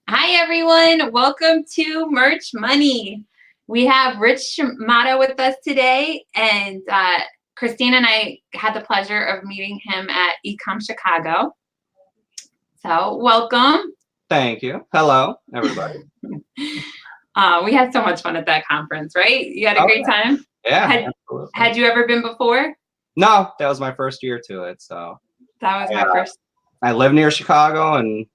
Hi, everyone. Welcome to Merch Money. We have Rich Dramato with us today, and Christina and I had the pleasure of meeting him at Ecom Chicago. So welcome. Thank you. Hello, everybody. We had so much fun at that conference, right? You had a great time? Yeah. Had you ever been before? No, that was my first year to it. So that was my first. I live near Chicago and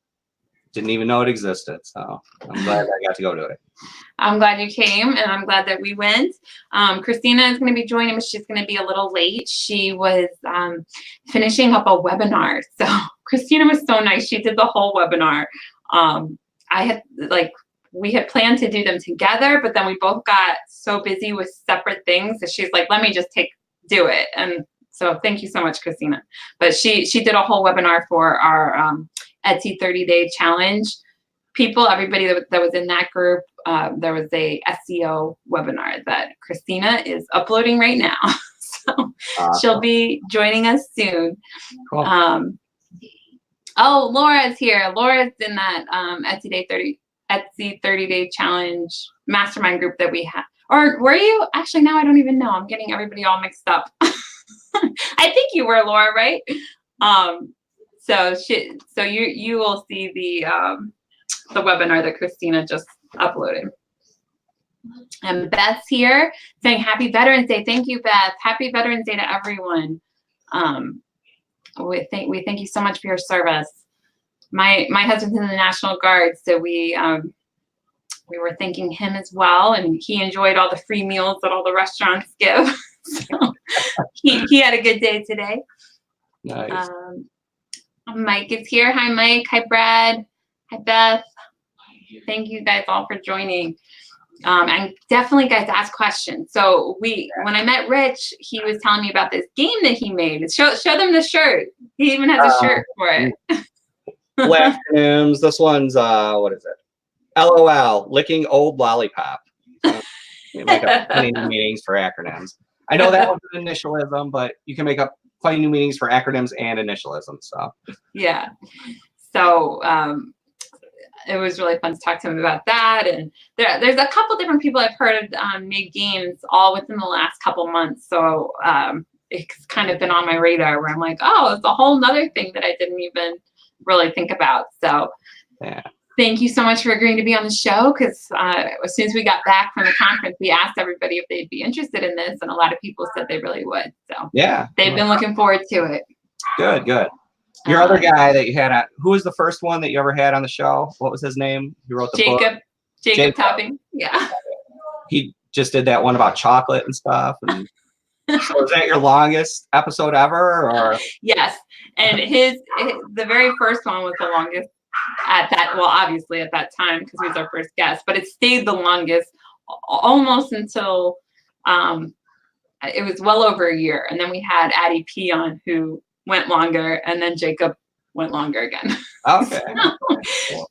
didn't even know it existed. So I'm glad I got to go to it. I'm glad you came, and I'm glad that we went. Christina is going to be joining us. She's going to be a little late. She was finishing up a webinar. So Christina was so nice. She did the whole webinar. We had planned to do them together, but then we both got so busy with separate things that she's like, let me just do it. And so thank you so much, Christina. But she did a whole webinar for our Etsy 30-day challenge. Everybody that was in that group, there was a SEO webinar that Christina is uploading right now. So she'll be joining us soon. Cool. Oh, Laura's here. Laura's in that Etsy 30-day challenge mastermind group that we have. Or were you? Actually, now I don't even know. I'm getting everybody all mixed up. I think you were, Laura, right? So you will see the webinar that Christina just uploaded. And Beth's here saying Happy Veterans Day. Thank you, Beth. Happy Veterans Day to everyone. We thank you so much for your service. My husband's in the National Guard, so we were thanking him as well, and he enjoyed all the free meals that all the restaurants give. So he had a good day today. Nice. Mike is here. Hi, Mike. Hi, Brad. Hi, Beth. Thank you guys all for joining. And definitely, guys, ask questions. So when I met Rich, he was telling me about this game that he made. Show them the shirt. He even has a shirt for it. Acronyms. This one's what is it? LOL, licking old lollipop. So you make up funny new meanings for acronyms. I know that one's an initialism, but you can make up funny new meanings for acronyms and initialisms. So yeah. So it was really fun to talk to him about that. And there's a couple different people I've heard of made games all within the last couple months. So it's kind of been on my radar where I'm like, oh, it's a whole nother thing that I didn't even really think about. So yeah. Thank you so much for agreeing to be on the show, because as soon as we got back from the conference, we asked everybody if they'd be interested in this, and a lot of people said they really would. So yeah, they've been looking forward to it. Good. Your other guy that you had who was the first one that you ever had on the show? What was his name? He wrote the book. Jacob Topping. Yeah. He just did that one about chocolate and stuff. And so is that your longest episode ever? Or yes, and the very first one was the longest obviously at that time, because he was our first guest, but it stayed the longest almost until it was well over a year, and then we had Addie P on, who went longer, and then Jacob went longer again. Okay. Cool.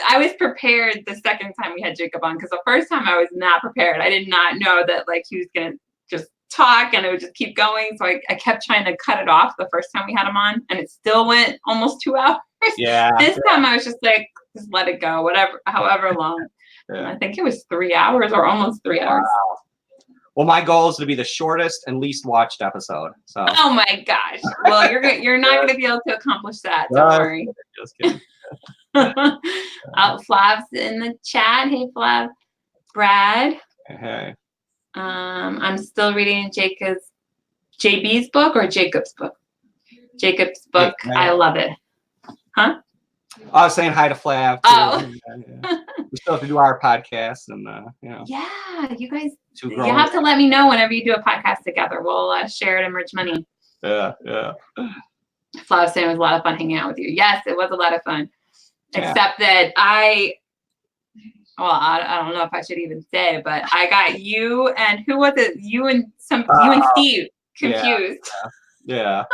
I was prepared the second time we had Jacob on, because the first time I was not prepared. I did not know that he was gonna just talk and it would just keep going. So I kept trying to cut it off the first time we had him on, and it still went almost 2 hours. Yeah. This time I was just like, just let it go, however long. Yeah. I think it was 3 hours or almost 3 hours. Wow. Well, my goal is to be the shortest and least watched episode. So. Oh my gosh! Well, you're not going to be able to accomplish that. Don't worry. Just kidding. Flav's in the chat. Hey, Flav. Brad. Hey. I'm still reading JB's book or Jacob's book. Jacob's book. Hey, I love it. Huh? I was saying hi to Flav too. Oh. Yeah. We still have to do our podcast, and Yeah, you guys. You have to let me know whenever you do a podcast together. We'll share it in Merch Money. Yeah. Flav saying it was a lot of fun hanging out with you. Yes, it was a lot of fun. Yeah. Except that I don't know if I should even say, but I got you and who was it? You and Steve confused. Yeah.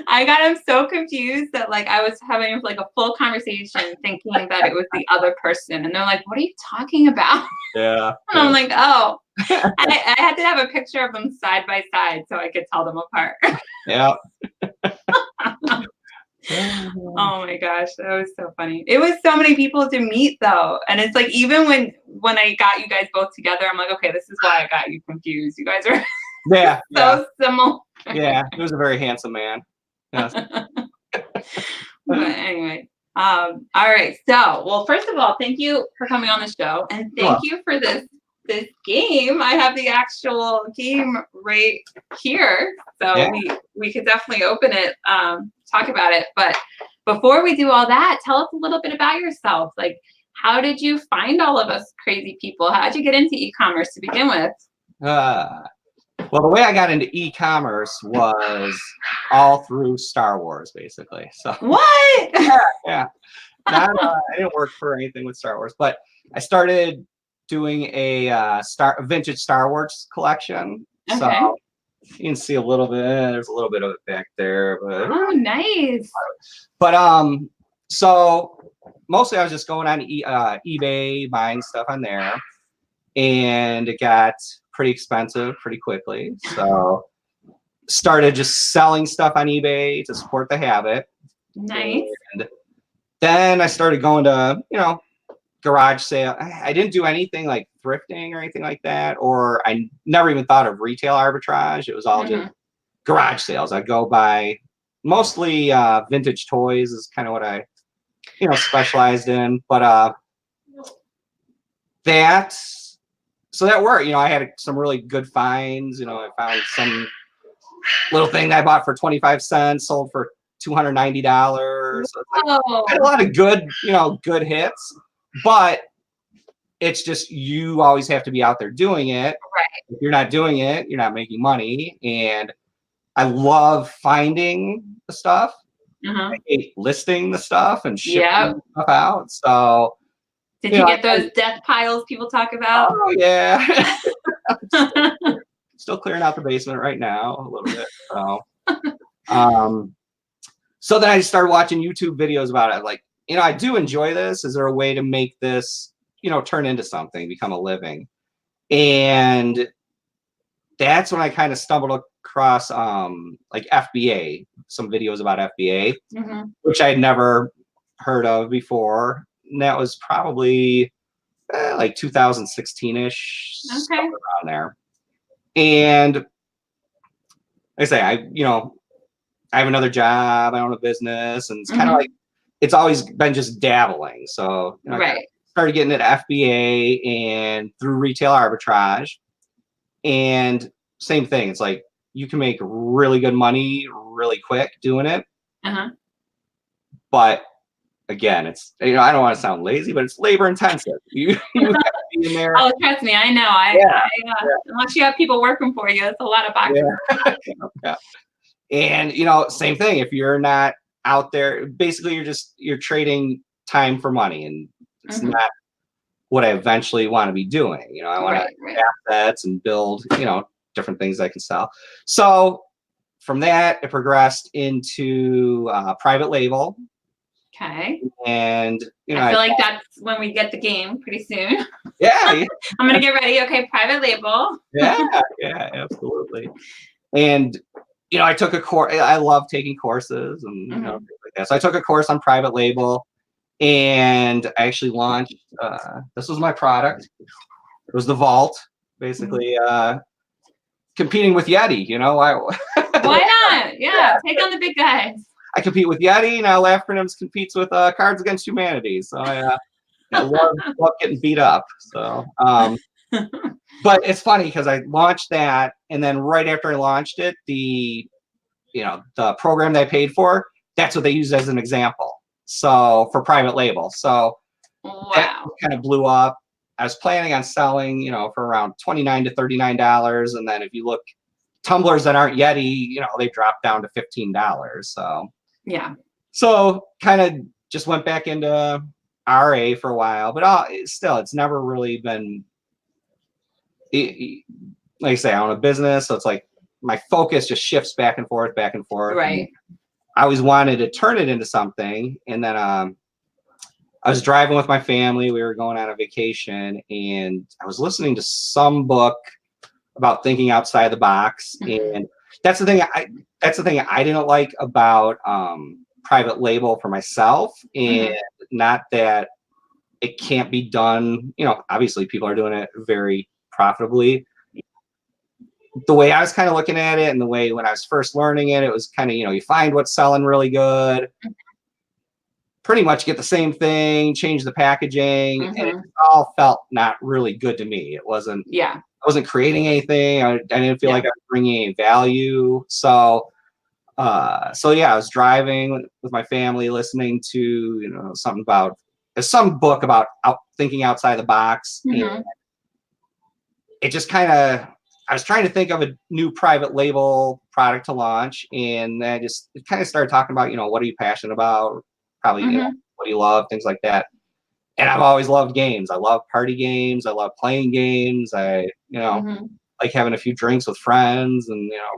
I got him so confused that I was having a full conversation thinking that it was the other person, and they're like, "What are you talking about?" Yeah. And I'm like, "Oh," I had to have a picture of them side by side so I could tell them apart. Yeah. Oh my gosh, that was so funny. It was so many people to meet though. And it's like even when I got you guys both together, I'm like, okay, this is why I got you confused. You guys are Yeah, yeah, so similar. yeah. He was a very handsome man. Yes. But anyway, all right. So, well, first of all, thank you for coming on the show, and thank you for this game. I have the actual game right here, so Yeah. we could definitely open it, talk about it. But before we do all that, tell us a little bit about yourself. Like, how did you find all of us crazy people? How did you get into e-commerce to begin with? Well, the way I got into e-commerce was all through Star Wars, basically. So What? yeah. Not, I didn't work for anything with Star Wars, but I started doing a vintage Star Wars collection. Okay. So you can see a little bit. There's a little bit of it back there, but Oh, nice. so mostly I was just going on eBay, buying stuff on there, and it got pretty expensive pretty quickly. So started just selling stuff on eBay to support the habit. Nice. And then I started going to, garage sale. I didn't do anything like thrifting or anything like that, or I never even thought of retail arbitrage. It was all just garage sales. I'd go buy mostly vintage toys is kind of what I, specialized in. But so that worked. I had some really good finds. I found some little thing that I bought for 25 cents, sold for $290. So I had a lot of good hits, but it's just you always have to be out there doing it. Right. If you're not doing it, you're not making money. And I love finding the stuff. I hate listing the stuff and shipping stuff out. So did you get those death piles people talk about? Oh yeah. Still clearing out the basement right now a little bit. So then I started watching YouTube videos about it. Like, I do enjoy this. Is there a way to make this, turn into something, become a living? And that's when I kind of stumbled across like FBA, some videos about FBA, which I had never heard of before. And that was probably like 2016-ish, somewhere around there. And like I say, I have another job, I own a business, and it's kind of like it's always been just dabbling. So I started getting into FBA and through retail arbitrage. And same thing, it's like you can make really good money really quick doing it. But again, it's I don't want to sound lazy, but it's labor intensive. You have to be in there. Oh, trust me, I know. Unless you have people working for you, it's a lot of boxes. Yeah. And same thing. If you're not out there, basically you're trading time for money, and it's not what I eventually want to be doing. I want to have assets and build, different things I can sell. So from that, it progressed into private label. Okay. And I feel like that's when we get the game pretty soon. Yeah. I'm gonna get ready. Okay, private label. Yeah, absolutely. And I took a course. I love taking courses and things like that. So I took a course on private label, and I actually launched. This was my product. It was the Vault, basically competing with Yeti. Why not? Yeah, take on the big guys. I compete with Yeti. Now Acronyms competes with Cards Against Humanity. So I love getting beat up. So, but it's funny because I launched that, and then right after I launched it, the program that I paid for, that's what they used as an example. So for private label. So that kind of blew up. I was planning on selling, for around $29 to $39, and then if you look, tumblers that aren't Yeti, they dropped down to $15. So yeah. So kind of just went back into RA for a while, but still, it's never really been. Like I say, I own a business, so it's like my focus just shifts back and forth, back and forth. Right. And I always wanted to turn it into something, and then I was driving with my family. We were going on a vacation, and I was listening to some book about thinking outside the box, and that's the thing I didn't like about private label for myself, and Mhm. not that it can't be done. You know, obviously people are doing it very profitably. The way I was kind of looking at it, and the way when I was first learning it, it was kind of, you know, you find what's selling really good, pretty much get the same thing, change the packaging, and it Mhm. all felt not really good to me. It wasn't, Yeah. I wasn't creating anything. I didn't feel Yeah. like I was bringing any value. So yeah, I was driving with my family, listening to, you know, something about some book about thinking outside the box, and Mhm. it just kind of, I was trying to think of a new private label product to launch, and I just kind of started talking about, you know, what are you passionate about? Probably, you know, Mhm. what do you love? Things like that. And I've always loved games. I love party games. I love playing games. I, you know, Mhm. like having a few drinks with friends, and, you know,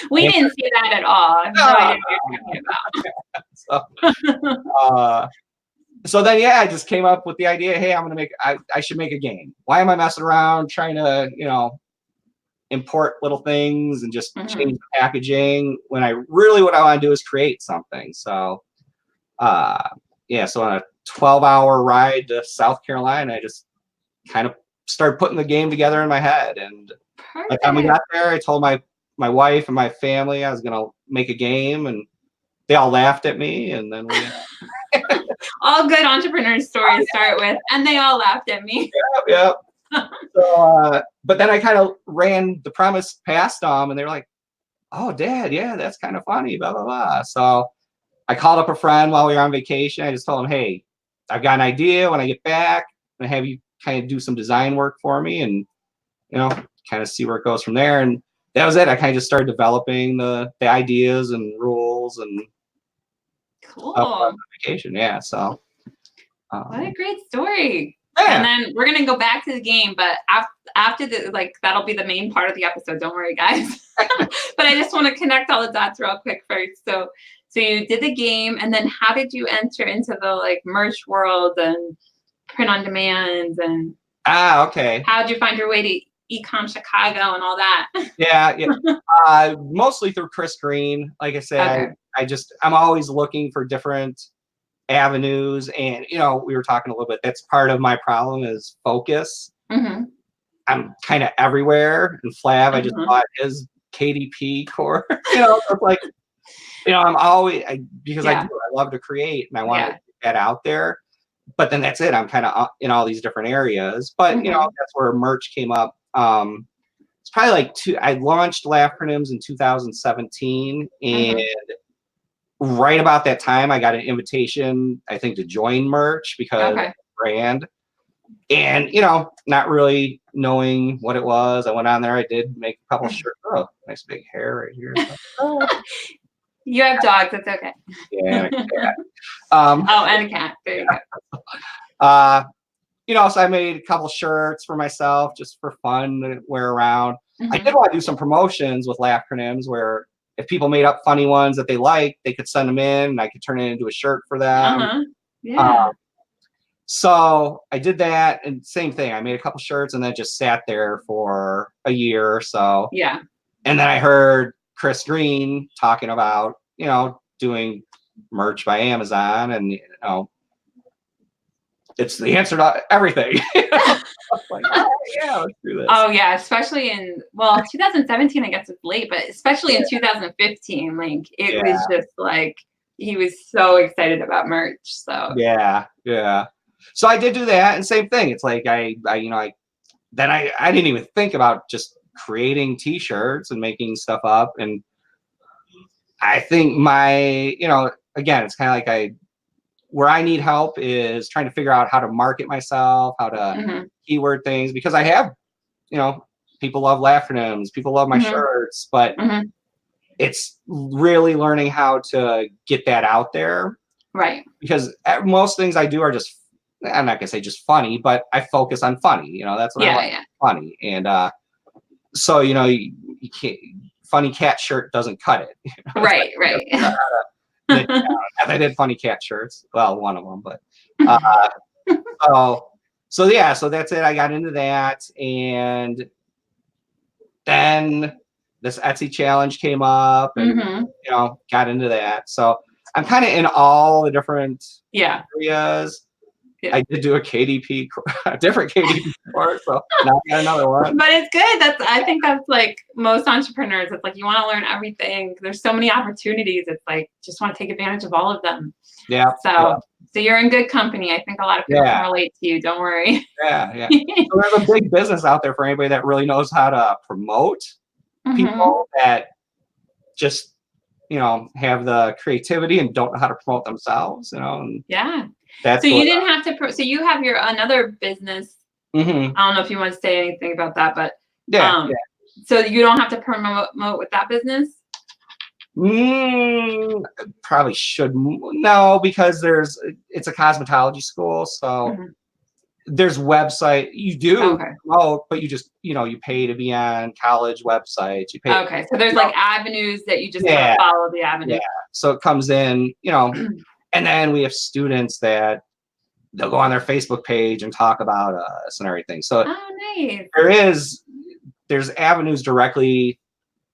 We didn't see that at all. I have no ah, idea what you're so, talking about. uh, so then, yeah, I just came up with the idea. Hey, I should make a game. Why am I messing around trying to, you know, import little things and just change Mhm. the packaging when I really, what I want to do is create something. So, uh, yeah, so on a 12-hour ride to South Carolina, I just kind of started putting the game together in my head. And by the time we Perfect. got there, I told my wife and my family I was gonna make a game, and they all laughed at me. And then we, All good entrepreneur stories start with, and they all laughed at me. yeah. So, but then I kind of ran the premise past them, and they were like, "Oh, Dad, yeah, that's kind of funny." Blah blah blah. So I called up a friend while we were on vacation. I just told him, "Hey, I've got an idea. When I get back, I'm gonna have you kind of do some design work for me, and, you know, kind of see where it goes from there." And that was it. I kind of just started developing the ideas and rules and stuff on Cool. vacation. Yeah. So, What a um, great story. And yeah, then we're gonna go back to the game, but after the like that'll be the main part of the episode. Don't worry, guys. But I just want to connect all the dots real quick first. So you did the game, and then how did you enter into the like merch world and print on demand, and okay. how did you find your way to Ecom Chicago and all that? Yeah, yeah. Mostly through Chris Green. Like I said, Okay. I'm always looking for different avenues, and, you know, we were talking a little bit. That's part of my problem is focus. Mhm. I'm kind of everywhere. And Flav, I just Mhm. bought his KDP core. You know, so it's like, you know, I'm always because I do. Yeah. I love to create, and I want to Yeah. get that out there. But then that's it. I'm kind of in all these different areas. But, you know, Mhm. that's where merch came up. It's probably like I launched Laughcrinims in 2017, and Mhm. right about that time, I got an invitation, I think, to join merch because of the Okay. brand. And, you know, not really knowing what it was, I went on there. I did make a couple shirts. Oh, nice big hair right here. So, oh, You have dogs. It's okay. yeah, and a cat. Oh, and a cat. There you go. Uh, you know, so I made a couple shirts for myself just for fun to wear around. I did Mhm. want to do some promotions with Laughcrinims where if people made up funny ones that they liked, they could send them in and I could turn it into a shirt for them. Uh-huh. Uh, Yeah. so I did that, and same thing. I made a couple shirts and then just sat there for a year or so. Yeah. And then I heard Chris Green talking about, you know, doing merch by Amazon, and, you know, it's the answer to everything. You know? Like, oh, yeah, let's do this. Oh yeah, especially in 2017 I guess it's late, but especially in 2015, like it Yeah, was just like he was so excited about merch. So yeah, yeah. So I did do that, and same thing. It's like you know, I didn't even think about just creating T-shirts and making stuff up. And I think you know, again, it's kind of like where I need help is trying to figure out how to market myself, how to mhm. keyword things, because I have, you know, people love Laughternoms, people love my Mhm. shirts, but Mhm. it's really learning how to get that out there, Right. because most things I do are just, I'm not gonna say just funny, but I focus on funny. You know, that's what I Yeah, like, yeah. funny. And so, you know, you can't, funny cat shirt doesn't cut it. You know, it's like Right, you right. gotta niche down. And I did funny cat shirts. Well, one of them, but uh, so yeah, so that's it. I got into that, and then this Etsy challenge came up, and, Mhm. you know, got into that. So I'm kind of in all the different Yeah. areas. Yeah. I did do a KDP, a different KDP course, so now I got another one. But it's good. I think that's like most entrepreneurs. It's like you want to learn everything. There's so many opportunities. It's like just want to take advantage of all of them. Yeah. So you're in good company. I think a lot of people can relate to you. Don't worry. Yeah. So there's a big business out there for anybody that really knows how to promote people that just, have the creativity and don't know how to promote themselves, And that's so you didn't have to. So you have your another business. I don't know if you want to say anything about that, but so you don't have to promote with that business. Probably should. No, because it's a cosmetology school, so there's website you do promote, but you just you pay to be on college websites. You pay. Okay, so there's like avenues that you just follow the avenue. Yeah, so it comes in, and then we have students that they'll go on their Facebook page and talk about us and everything. So nice. There's avenues directly,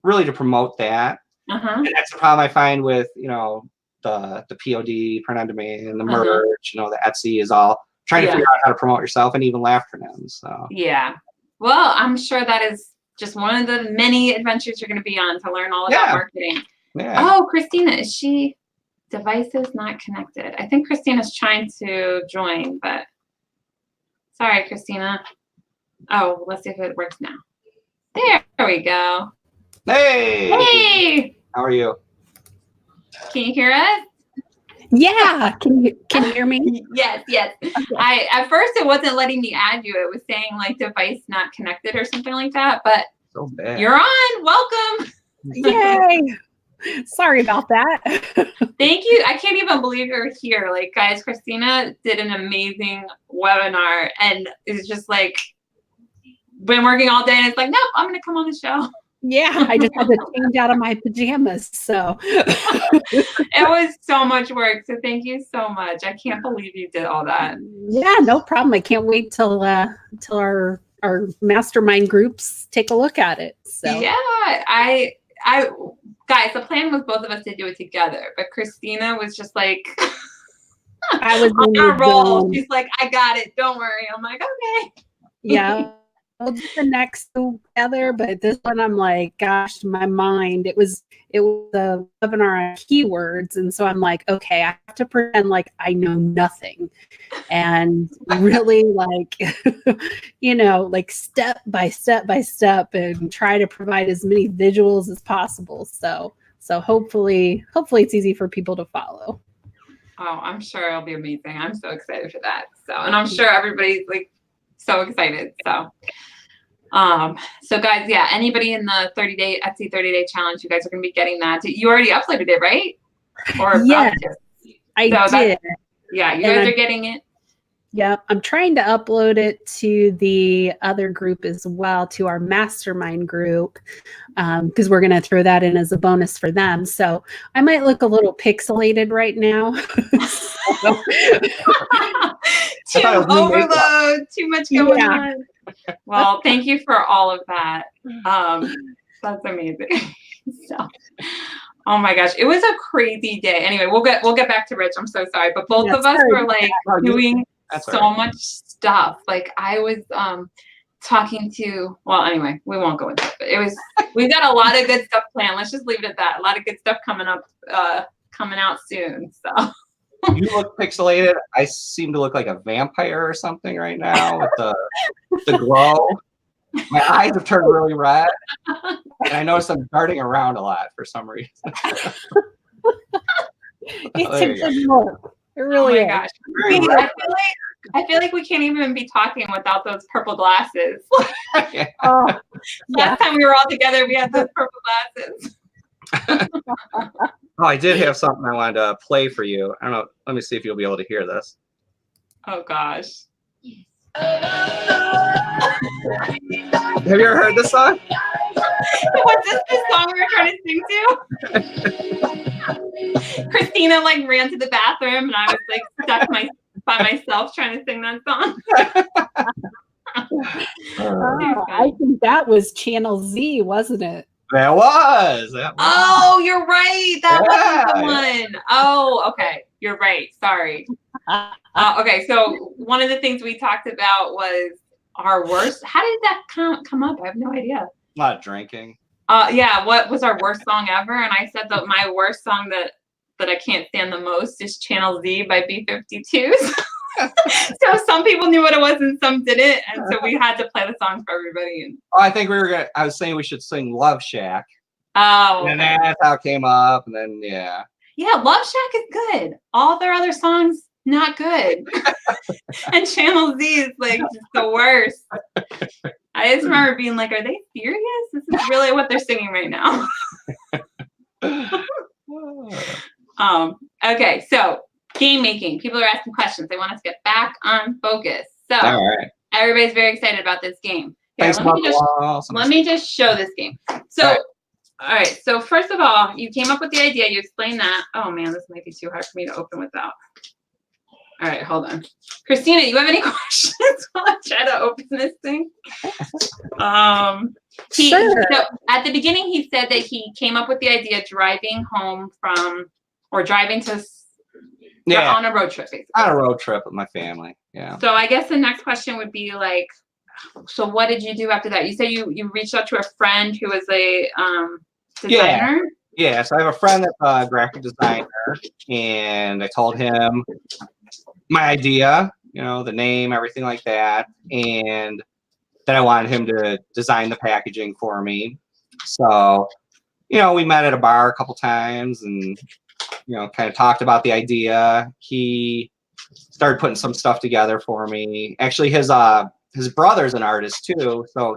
really to promote that. And that's the problem I find with the POD, print on demand, the merch, the Etsy is all trying to figure out how to promote yourself and even acronyms. So well, I'm sure that is just one of the many adventures you're going to be on to learn all about marketing. Oh, Christina, is she devices not connected? I think Christina's trying to join, but sorry, Christina. Oh, let's see if it works now. There we go. Hey, how are you? Can you hear us? Yeah. Can you hear me? Yes. Okay. At first it wasn't letting me add you. It was saying like device not connected or something like that. But so bad. You're on. Welcome. Yay. Sorry about that. Thank you. I can't even believe you're here. Like, guys, Christina did an amazing webinar and it's just like been working all day and it's like, nope, I'm gonna come on the show. Yeah, I just had to change out of my pajamas. So it was so much work. So thank you so much. I can't believe you did all that. Yeah, no problem. I can't wait till our mastermind groups take a look at it. So yeah, I guys, the plan was both of us to do it together, but Christina was just like I was on a roll. She's like, I got it. Don't worry. I'm like, okay. Yeah. We'll do the next together, but this one I'm like, gosh, my mind. It was a webinar on keywords, and so I'm like, okay, I have to pretend like I know nothing, and really like, like step by step, and try to provide as many visuals as possible. So hopefully it's easy for people to follow. Oh, I'm sure it'll be amazing. I'm so excited for that. So, and I'm sure everybody's like so excited. So guys, anybody in the Etsy 30-day challenge, you guys are going to be getting that. You already uploaded it, right? Or yes, I did. Yeah, you guys are getting it. Yeah, I'm trying to upload it to the other group as well, to our mastermind group, because we're going to throw that in as a bonus for them. So I might look a little pixelated right now. Too overload, too much going on. Well, thank you for all of that. That's amazing. Oh my gosh, it was a crazy day. Anyway, we'll get back to Rich. I'm so sorry, but both of us were like doing so much stuff. Like I was talking to. Well, anyway, we won't go into it. But we got a lot of good stuff planned. Let's just leave it at that. A lot of good stuff coming out soon. So. You look pixelated. I seem to look like a vampire or something right now with the glow. My eyes have turned really red, and I notice I'm darting around a lot for some reason. It's a good look. It really is. Gosh. I feel like we can't even be talking without those purple glasses. Last time we were all together, we had those purple glasses. Oh, I did have something I wanted to play for you. I don't know. Let me see if you'll be able to hear this. Oh, gosh. Have you ever heard this song? Was this the song we were trying to sing to? Christina like ran to the bathroom and I was like stuck by myself trying to sing that song. I think that was Channel Z, wasn't it? That was. That was. Oh, you're right. That wasn't the Yeah. one. Oh, okay. You're right. Sorry. Okay, so one of the things we talked about was our worst. How did that come up? I have no idea. A lot of drinking. Yeah, what was our worst song ever? And I said that my worst song that I can't stand the most is Channel Z by B-52s. So some people knew what it was and some didn't, and so we had to play the song for everybody. And Oh, I think I was saying we should sing Love Shack. oh, And okay. that's how it came up. And then, yeah. Yeah, Love Shack is good. All their other songs, not good. And Channel Z is like just the worst. I just remember being like, are they serious? This is really what they're singing right now. Okay, so game making. People are asking questions. They want us to get back on focus. So All right. everybody's very excited about this game. Here, Thanks, let me just show this game. So, all right. So first of all, you came up with the idea. You explained that. Oh man, this might be too hard for me to open without. All right, hold on. Christina, you have any questions while I try to open this thing? Sure. So at the beginning, he said that he came up with the idea driving home from, or driving to, on a road trip, basically. On a road trip with my family. Yeah. So I guess the next question would be like, so what did you do after that? You said you reached out to a friend who was a designer? Yeah, so I have a friend that's a graphic designer, and I told him my idea, you know, the name, everything like that, and then I wanted him to design the packaging for me. So, you know, we met at a bar a couple times and, you know, kind of talked about the idea. He started putting some stuff together for me. Actually, his brother's an artist too, so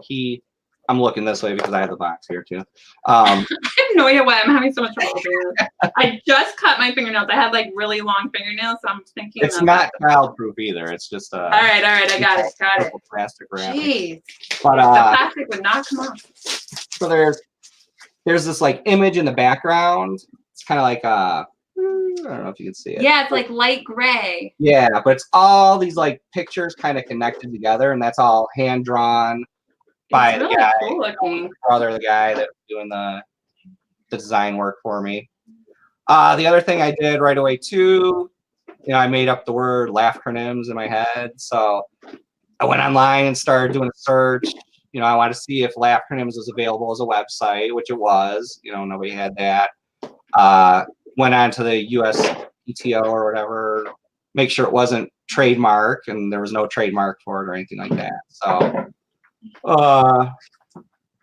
I'm looking this way because I have the box here too. I have no idea why I'm having so much trouble opening this. I just cut my fingernails. I have like really long fingernails, so I'm thinking it's not child-proof either. It's just all right, I got it. Plastic wrap. Jeez, But the plastic would not come off. So there's this like image in the background. It's kind of like I don't know if you can see it. Yeah, it's like light gray. Yeah, but it's all these like pictures kind of connected together, and that's all hand drawn by It's really the guy, cool looking. brother, the guy that was doing the design work for me. The other thing I did right away too, you know, I made up the word laughacronyms in my head. So I went online and started doing a search. You know, I wanted to see if laughacronyms was available as a website, which it was. You know, nobody had that. Went on to the USPTO or whatever, make sure it wasn't trademark, and there was no trademark for it or anything like that. So,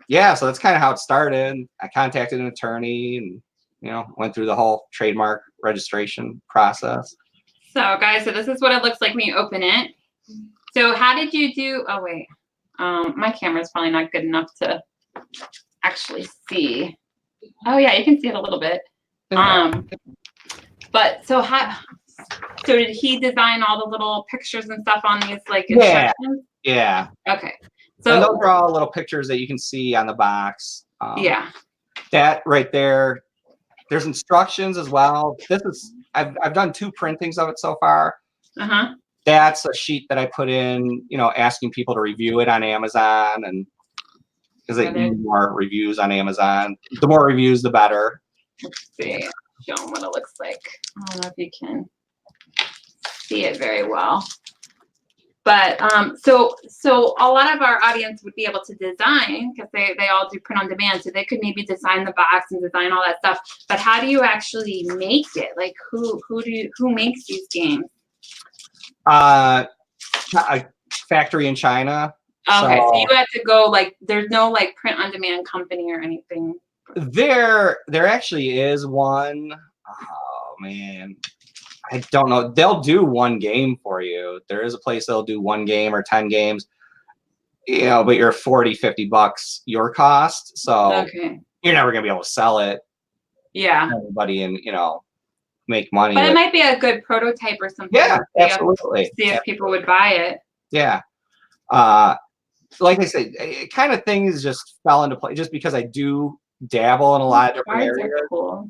yeah, so that's kind of how it started. I contacted an attorney and, you know, went through the whole trademark registration process. So guys, so this is what it looks like when you open it. So how did you do, oh wait, my camera's probably not good enough to actually see. Oh yeah, you can see it a little bit. But so did he design all the little pictures and stuff on these like instructions? Yeah. Okay. So and those are all little pictures that you can see on the box. Yeah. That right there, there's instructions as well. I've done 2 printings of it so far. Uh-huh. That's a sheet that I put in, you know, asking people to review it on Amazon, and because they need more reviews on Amazon. The more reviews, the better. Let's see. Show them what it looks like. I don't know if you can see it very well. But so a lot of our audience would be able to design because they all do print on demand, so they could maybe design the box and design all that stuff. But how do you actually make it? Like who makes these games? A factory in China. Okay, so you had to go like there's no like print on demand company or anything. There actually is one. Oh man. I don't know. They'll do one game for you. There is a place that'll do 1 game or 10 games, you know, but you're $40-$50 your cost. So you're never going to be able to sell it. Yeah. Everybody and, you know, make money. But it might be a good prototype or something. Yeah, absolutely. See if people would buy it. Yeah. Like I said, it kind of things just fell into place just because I do dabble in a lot of different areas. Cool.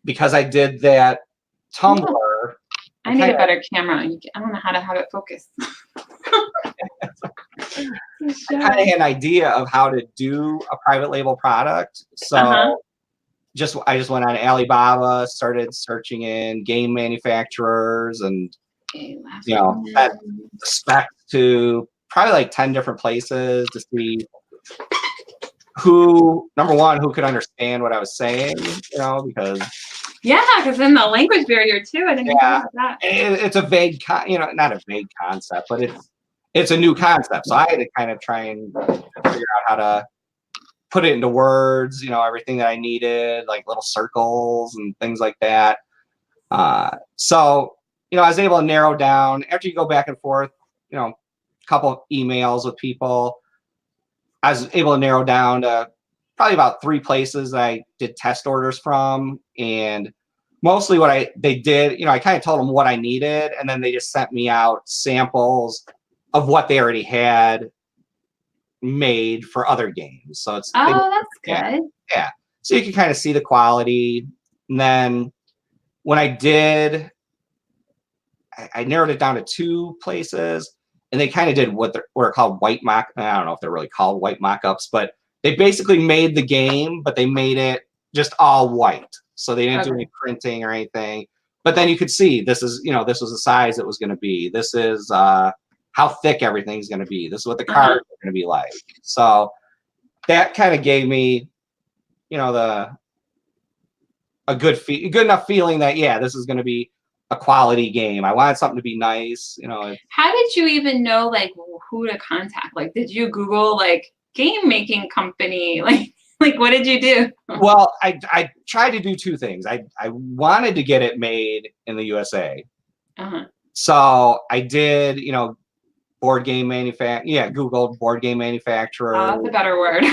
Because I did that Tumblr. I need a better camera. I don't know how to have it focus. I kind of had an idea of how to do a private label product. So Uh-huh. I just went on Alibaba, started searching in game manufacturers, and Okay, last you know, one. had the specs to probably like 10 different places to see who, number one, who could understand what I was saying, you know, because Yeah, because then the language barrier too. I didn't even think about that. it's a vague, you know, not a vague concept, but it's a new concept. So I had to kind of try and figure out how to put it into words, you know, everything that I needed, like little circles and things like that. So, you know, I was able to narrow down after you go back and forth, you know, a couple of emails with people. I was able to narrow down to probably about 3 places I did test orders from, and mostly what they did, you know, I kind of told them what I needed, and then they just sent me out samples of what they already had made for other games. So it's Oh, that's good. yeah. So you can kind of see the quality. And then when I did, I narrowed it down to 2 places, and they kind of did what are called white mock. I don't know if they're really called white mock-ups, but they basically made the game, but they made it just all white. So they didn't do any printing or anything. But then you could see this is, you know, this was the size it was going to be. This is how thick everything's going to be. This is what the cards are going to be like. So that kind of gave me, you know, a good enough feeling that, yeah, this is going to be a quality game. I wanted something to be nice, you know. How did you even know like who to contact? Like, did you Google like game making company? Like what did you do? Well, I tried to do 2 things. I wanted to get it made in the USA. So I did, you know, board game Googled board game manufacturer. Oh, that's a better word.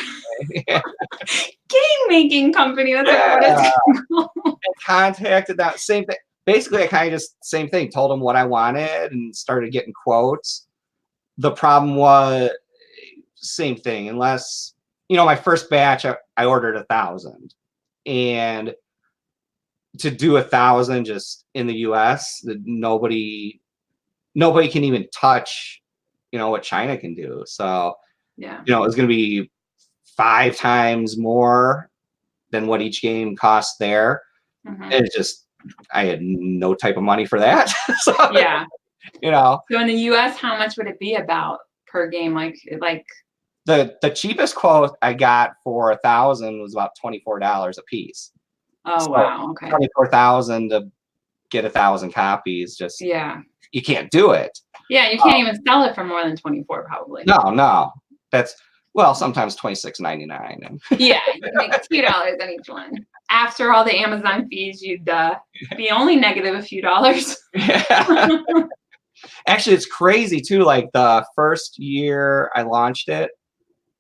Game making company. That's I contacted that same thing. Basically, I kind of just same thing. Told them what I wanted and started getting quotes. The problem was same thing. Unless, you know, my first batch, I ordered 1,000, and to do 1,000 just in the U.S., nobody can even touch, you know, what China can do. So, yeah, you know, it was going to be 5 times more than what each game cost there. And it just, I had no type of money for that. So, yeah, you know. So in the U.S., how much would it be about per game? Like the cheapest quote I got for 1,000 was about $24 a piece. Oh, so wow, okay. 24,000 to get 1,000 copies. Just you can't do it. Yeah, you can't even sell it for more than 24, probably. No, that's sometimes $26.99. Yeah, you can make $2 on each one. After all the Amazon fees, you'd be only negative a few dollars. Yeah. Actually, it's crazy too. Like the first year I launched it,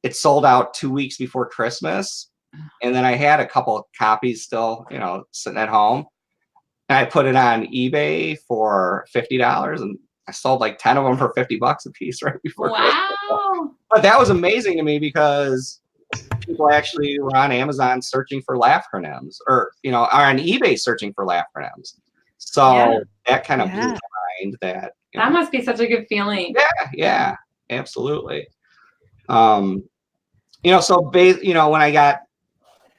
it sold out 2 weeks before Christmas, and then I had a couple copies still, you know, sitting at home. And I put it on eBay for $50, and I sold like 10 of them for $50 a piece right before Christmas. But that was amazing to me because people actually were on Amazon searching for laugh acronyms, or, you know, are on eBay searching for laugh acronyms. So that kind of blew my mind. That must be such a good feeling. Yeah, absolutely. You know, so you know, when I got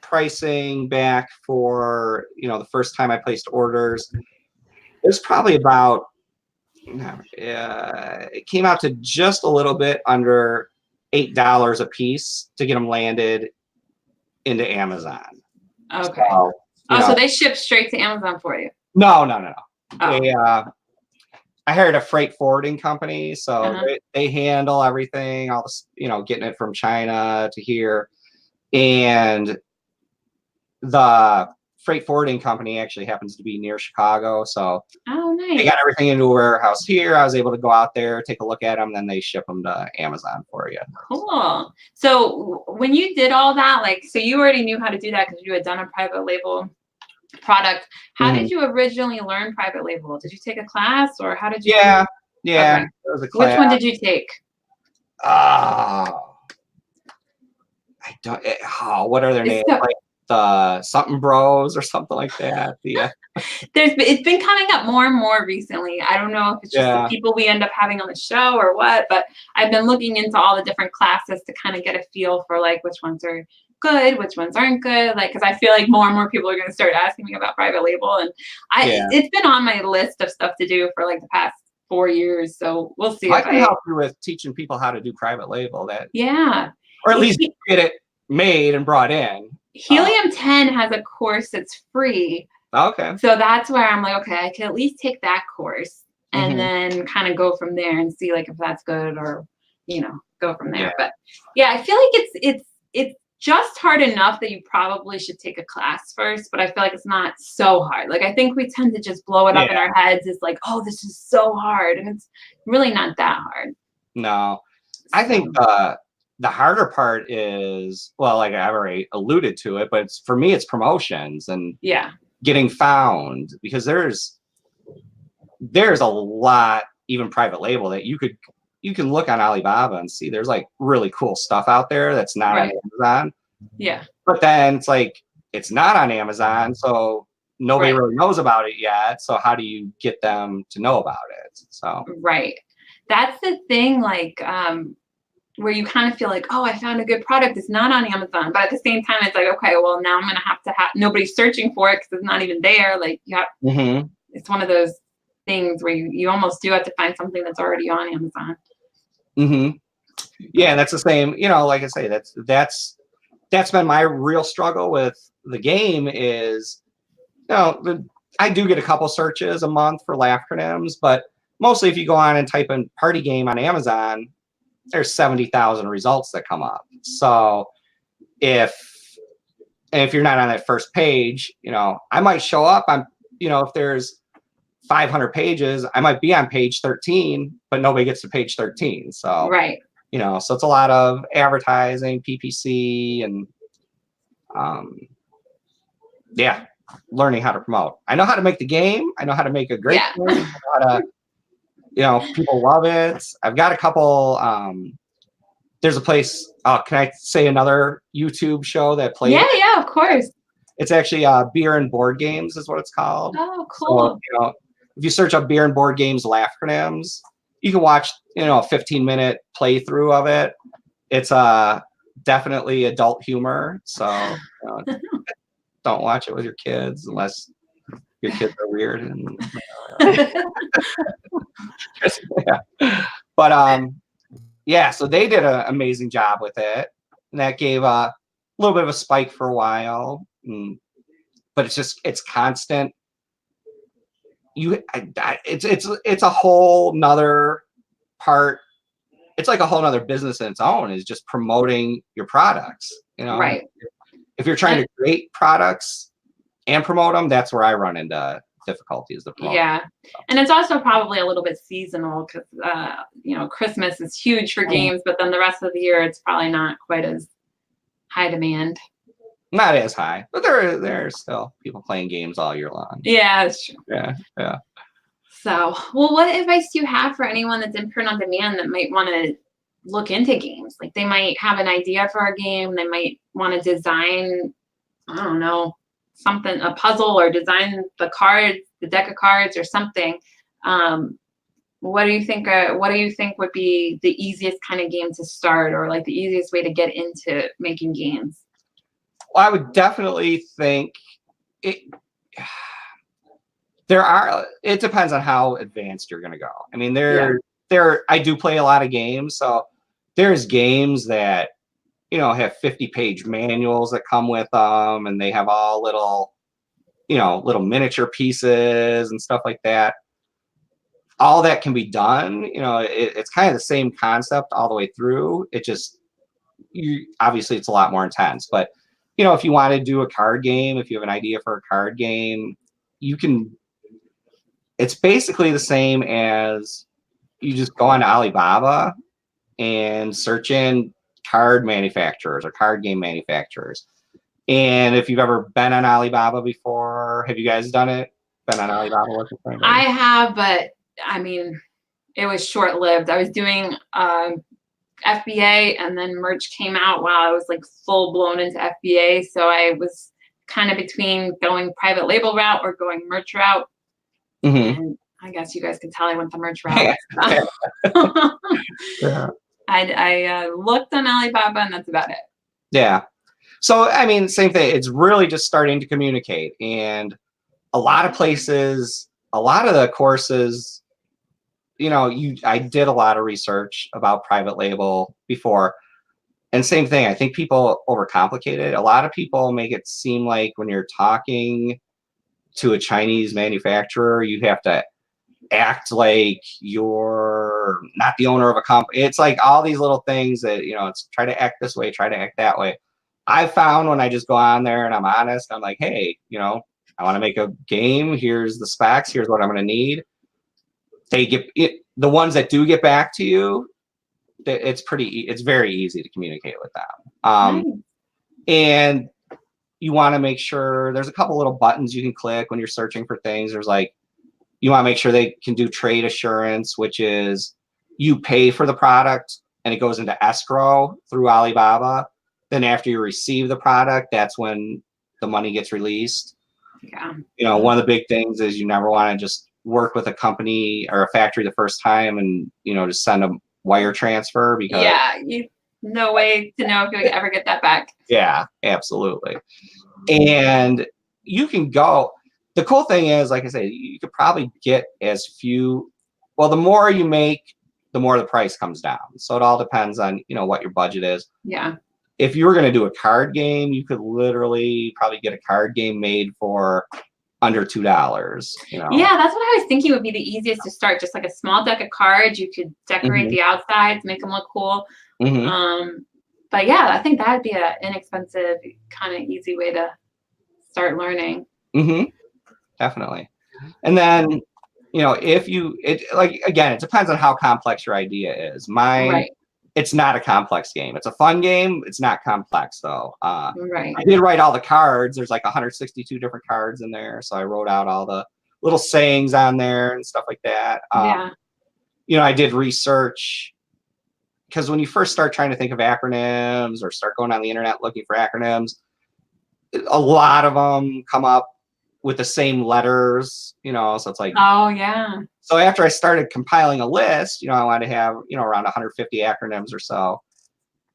pricing back for, you know, the first time I placed orders, it was probably about, it came out to just a little bit under $8 a piece to get them landed into Amazon. Okay. So, so they ship straight to Amazon for you? No. I hired a freight forwarding company, so they handle everything, all this, you know, getting it from China to here. And the freight forwarding company actually happens to be near Chicago, so they got everything into a warehouse here. I was able to go out there, take a look at them, then they ship them to Amazon for you. Cool. So when you did all that, like, so you already knew how to do that because you had done a private label product. How did you originally learn private label? Did you take a class, or how did you? Yeah. Okay. It was a class. Which one did you take? I don't. What are their names? Like the something bros or something like that. It's been coming up more and more recently. I don't know if it's just the people we end up having on the show or what, but I've been looking into all the different classes to kind of get a feel for like which ones are good, which ones aren't good. Like, because I feel like more and more people are going to start asking me about private label, and it's been on my list of stuff to do for like the past 4 years. So we'll see. I can help you with teaching people how to do private label. Or at least get it made and brought in. Helium 10 has a course that's free. Okay. So that's where I'm like, okay, I can at least take that course and then kind of go from there and see like if that's good or, go from there. But yeah, I feel like it's just hard enough that you probably should take a class first, but I feel like it's not so hard. Like, I think we tend to just blow it up in our heads. It's like, oh, this is so hard. And it's really not that hard. No, I think the harder part is, well, like I already alluded to it, but for me, it's promotions and getting found, because there's a lot, even private label, that you can look on Alibaba and see there's like really cool stuff out there that's not on Amazon. Yeah. But then it's like, it's not on Amazon, so nobody really knows about it yet. So how do you get them to know about it? So that's the thing, like where you kind of feel like, oh, I found a good product. It's not on Amazon. But at the same time, it's like, okay, well, now I'm going to have nobody's searching for it because it's not even there. Like, you have, it's one of those things where you almost do have to find something that's already on Amazon. Yeah, that's the same. Like I say, that's been my real struggle with the game is, I do get a couple searches a month for acronyms, but mostly if you go on and type in party game on Amazon, there's 70,000 results that come up. So if you're not on that first page, I might show up on, if there's 500 pages, I might be on page 13, but nobody gets to page 13. So, so it's a lot of advertising, PPC, and learning how to promote. I know how to make the game. I know how to make a great game. I know how to, people love it. I've got a couple, there's a place, can I say another YouTube show that plays? Yeah, of course. It's actually Beer and Board Games is what it's called. Oh, cool. So, if you search up Beer and Board Games acronyms, you can watch, a 15-minute playthrough of it. It's definitely adult humor. So don't watch it with your kids unless your kids are weird. But so they did an amazing job with it, and that gave a little bit of a spike for a while. But it's constant. It's a whole nother part. It's like a whole nother business in its own, is just promoting your products. If you're trying to create products and promote them, that's where I run into difficulties. And it's also probably a little bit seasonal because Christmas is huge for games, but then the rest of the year it's probably not quite as high demand. Not as high, but there are still people playing games all year long. Yeah, that's true. Yeah. So, well, what advice do you have for anyone that's in print on demand that might want to look into games? Like, they might have an idea for a game. They might want to design, I don't know, something, a puzzle, or design the cards, the deck of cards, or something. What do you think? What do you think would be the easiest kind of game to start, or like the easiest way to get into making games? Well, I would definitely think it depends on how advanced you're going to go. I mean, I do play a lot of games, so there's games that, have 50-page manuals that come with them, and they have all little miniature pieces and stuff like that. All that can be done. It's kind of the same concept all the way through. Obviously it's a lot more intense, but if you want to do a card game, if you have an idea for a card game, you can. It's basically the same as you just go on Alibaba and search in card manufacturers or card game manufacturers. And if you've ever been on Alibaba before, have you guys done it? Been on Alibaba looking for anything? I have, but I mean, it was short-lived. I was doing FBA, and then merch came out while I was like full blown into FBA. So I was kind of between going private label route or going merch route. Mhm. And I guess you guys can tell I went the merch route. Yeah. I looked on Alibaba, and that's about it. Yeah. So, I mean, same thing. It's really just starting to communicate. And a lot of places, a lot of the courses, I did a lot of research about private label before. And same thing, I think people overcomplicate it. A lot of people make it seem like when you're talking to a Chinese manufacturer, you have to act like you're not the owner of a company. It's like all these little things that, it's try to act this way, try to act that way. I found when I just go on there and I'm honest, I'm like, hey, I want to make a game. Here's the specs. Here's what I'm going to need. They get it. The ones that do get back to you, it's very easy to communicate with them. Nice. And you want to make sure there's a couple little buttons you can click when you're searching for things. There's like, you want to make sure they can do trade assurance, which is you pay for the product and it goes into escrow through Alibaba. Then after you receive the product, that's when the money gets released. Yeah. One of the big things is you never want to just work with a company or a factory the first time and, just send a wire transfer because no way to know if you'll ever get that back. Yeah, absolutely. And you can go. The cool thing is, like I say, you could probably get as few. Well, the more you make, the more the price comes down. So it all depends on what your budget is. Yeah. If you were going to do a card game, you could literally probably get a card game made for under $2. Yeah, that's what I was thinking would be the easiest to start. Just like a small deck of cards, you could decorate the outsides, make them look cool. But yeah, I think that would be an inexpensive, kind of easy way to start learning. Definitely. And then, it depends on how complex your idea is. Mine, it's not a complex game. It's a fun game. It's not complex though. I did write all the cards. There's like 162 different cards in there. So I wrote out all the little sayings on there and stuff like that. I did research because when you first start trying to think of acronyms or start going on the internet looking for acronyms, a lot of them come up with the same letters, so it's like, oh yeah. So after I started compiling a list, I wanted to have, around 150 acronyms or so.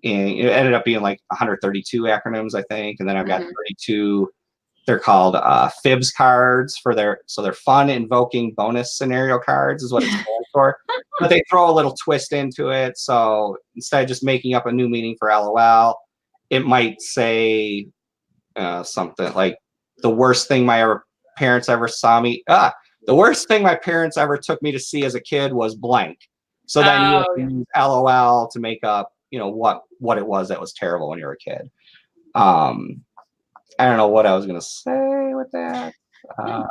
And it ended up being like 132 acronyms, I think. And then I've got 32, they're called FIBS cards so they're fun invoking bonus scenario cards is what it's called for. But they throw a little twist into it. So instead of just making up a new meaning for LOL, it might say something like, the worst thing my parents ever saw me. The worst thing my parents ever took me to see as a kid was blank. So then you have to use LOL to make up, what it was that was terrible when you were a kid. I don't know what I was gonna say with that. I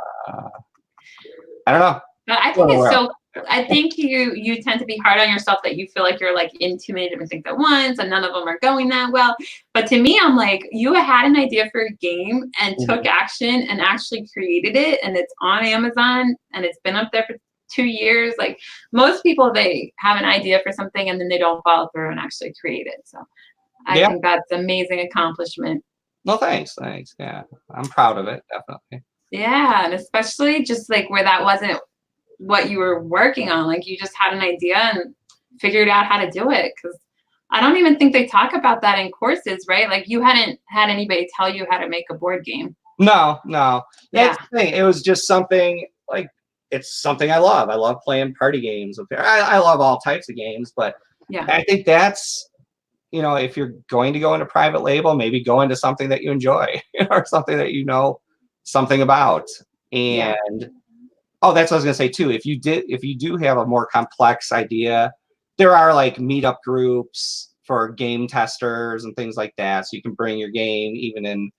don't know. But I think it's so. I think you tend to be hard on yourself that you feel like you're like in too many different things at once and none of them are going that well. But to me, I'm like, you had an idea for a game and took action and actually created it, and it's on Amazon and it's been up there for 2 years. Like most people, they have an idea for something and then they don't follow through and actually create it. So I think that's an amazing accomplishment. Well, thanks. Yeah, I'm proud of it, definitely. Yeah, and especially just like where that wasn't what you were working on, like you just had an idea and figured out how to do it. Because I don't even think they talk about that in courses, right? Like you hadn't had anybody tell you how to make a board game. No. That's the thing. It was just something like, it's something I love. I love playing party games. I love all types of games, but I think that's, if you're going to go into private label, maybe go into something that you enjoy or something that something about. And that's what I was gonna say too. If you do have a more complex idea, there are like meetup groups for game testers and things like that. So you can bring your game even in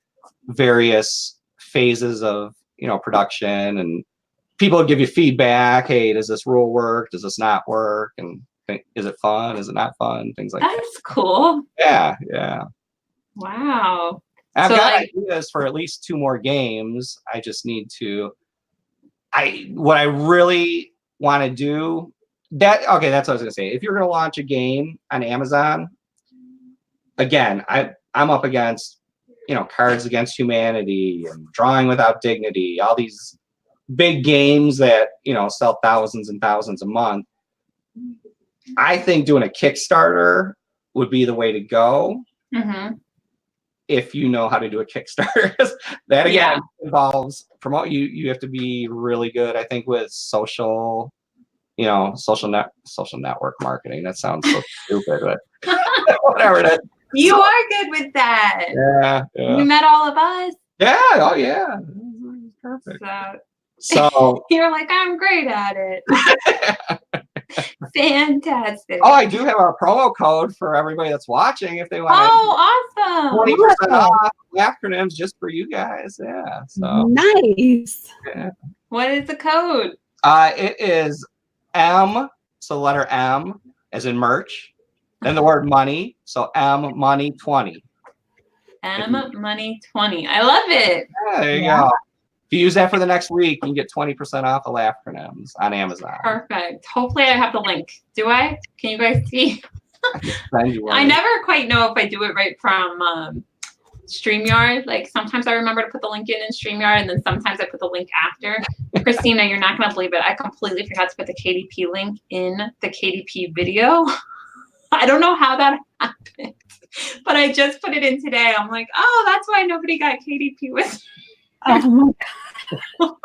various phases of production, and people give you feedback. Hey, does this rule work? Does this not work? And is it fun? Is it not fun? Things like that. That's cool. Yeah. Wow. I've got ideas for at least 2 more games. I just need to. What I really want to do that's what I was gonna say. If you're gonna launch a game on Amazon, again, I'm up against Cards Against Humanity and Drawing Without Dignity, all these big games that, sell thousands and thousands a month. I think doing a Kickstarter would be the way to go. Mm-hmm. If you know how to do a Kickstarter. That again involves you have to be really good, I think, with social network marketing. That sounds so stupid, but whatever it is. You are good with that. Yeah. You met all of us. Yeah, oh yeah. Perfect. So you were like, I'm great at it. Fantastic. Oh, I do have a promo code for everybody that's watching if they want. Awesome. 20% off acronyms just for you guys. Yeah. So nice. Yeah. What is the code? It is M, so letter M as in merch, then the word money, so M money 20. M money 20. I love it. Yeah, there you go. If you use that for the next week, you can get 20% off of acronyms on Amazon. Perfect. Hopefully I have the link. Do I? Can you guys see? I never quite know if I do it right from StreamYard. Like sometimes I remember to put the link in StreamYard, and then sometimes I put the link after. Christina, you're not going to believe it. I completely forgot to put the KDP link in the KDP video. I don't know how that happened, but I just put it in today. I'm like, oh, that's why nobody got KDP with. Oh my God.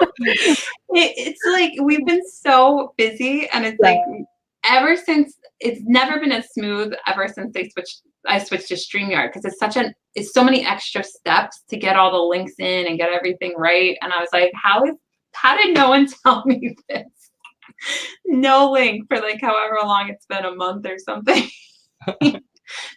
It's like we've been so busy, and it's like ever since it's never been as smooth ever since I switched to StreamYard, because it's so many extra steps to get all the links in and get everything right. And I was like, how did no one tell me this? No link for like however long it's been, a month or something.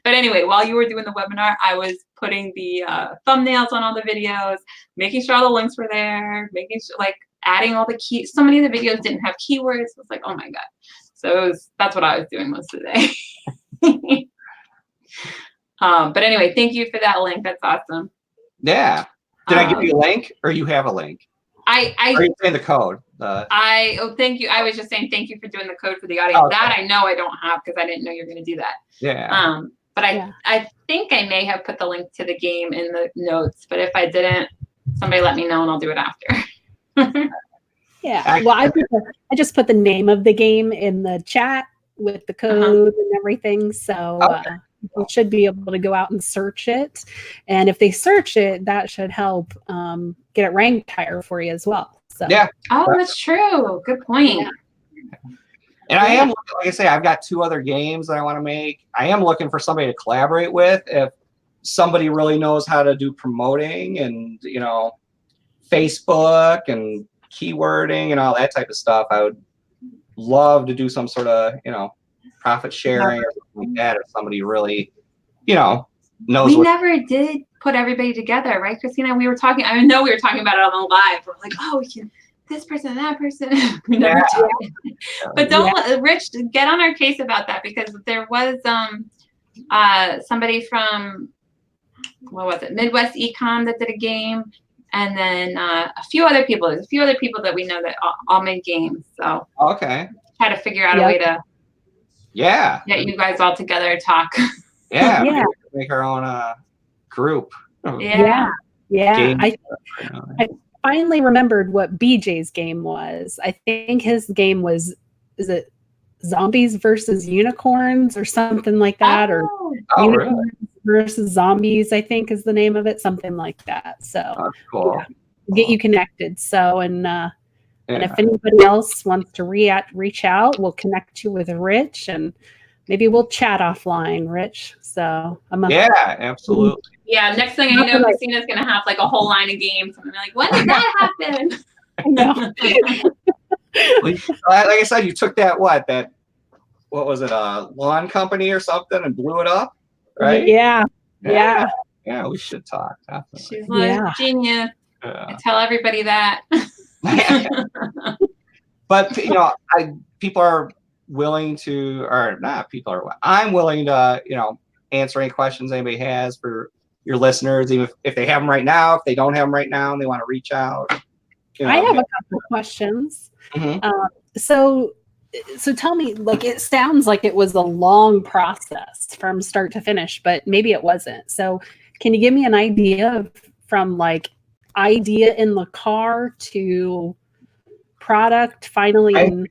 But anyway, while you were doing the webinar, I was putting the thumbnails on all the videos, making sure all the links were there, making sure, like, adding all the keys. So many of the videos didn't have keywords. It was like, oh my God. So that's what I was doing most of the day. But anyway, thank you for that link. That's awesome. Yeah. Did I give you a link, or you have a link? Are you saying the code? Thank you. I was just saying thank you for doing the code for the audience. Okay. That I know I don't have, because I didn't know you were going to do that. Yeah. But I think I may have put the link to the game in the notes, but if I didn't, somebody let me know and I'll do it after. Yeah. Well, I just put the name of the game in the chat with the code and everything. So people should be able to go out and search it. And if they search it, that should help get it ranked higher for you as well. So yeah. Oh, that's true. Good point. Yeah. And I am, like I say, I've got 2 other games that I want to make. I am looking for somebody to collaborate with. If somebody really knows how to do promoting and, Facebook and keywording and all that type of stuff, I would love to do some sort of, profit sharing or something like that. If somebody really, knows. We never did put everybody together, right, Christina? We were talking. I know we were talking about it on the live. We're like, oh, we can this person and that person. We never did. But don't Rich, get on our case about that, because there was somebody from, what was it, Midwest Ecom that did a game, and then a few other people. There's a few other people that we know that all made games. So okay, try to figure out a way to get you guys all together, talk. Yeah. Make our own group. Yeah. I finally remembered what BJ's game was. I think his game was, is it Zombies versus Unicorns or something like that? Or Unicorns versus Zombies, I think is the name of it, something like that. So cool. Get you connected. So and if anybody else wants to reach out, we'll connect you with Rich, and maybe we'll chat offline, Rich. So absolutely. Yeah, next thing I know, Christina's gonna have like a whole line of games. I'm like, when did that happen? I know. Like I said, you took that what was it, a lawn company or something, and blew it up, right? Yeah. We should talk. Definitely. She's like genius. I tell everybody that. But people are willing to, or not people are, I'm willing to, answer any questions anybody has for your listeners, even if they have them right now, if they don't have them right now and they want to reach out. I have a couple of questions. Mm-hmm. So tell me, like, it sounds like it was a long process from start to finish, but maybe it wasn't. So Can you give me an idea of, from like idea in the car to product finally in?